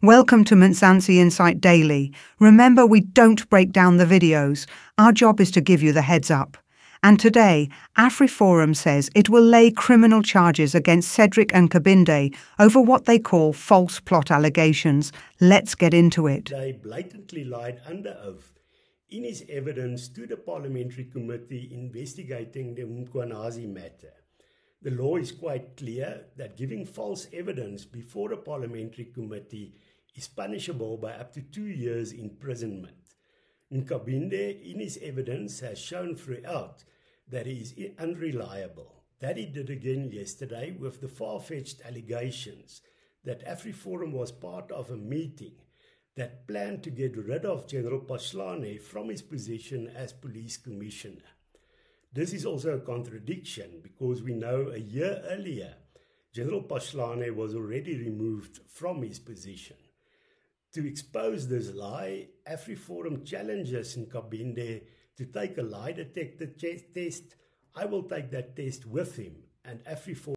Welcome to Mzansi Insight Daily. Remember, we don't break down the videos. Our job is to give you the heads up. And today, AfriForum says it will lay criminal charges against Cedric and Kabinde over what they call false plot allegations. Let's get into it. They blatantly lied under oath in his evidence to the Parliamentary Committee investigating the Mkhwanazi matter. The law is quite clear that giving false evidence before a Parliamentary Committee is punishable by up to 2 years imprisonment. Nkabinde, in his evidence, has shown throughout that he is unreliable. That he did again yesterday with the far-fetched allegations that AfriForum was part of a meeting that planned to get rid of General Phahlane from his position as police commissioner. This is also a contradiction because we know a year earlier, General Phahlane was already removed from his position. To expose this lie, AfriForum challenges Nkabinde to take a lie detector test. I will take that test with him, and AfriForum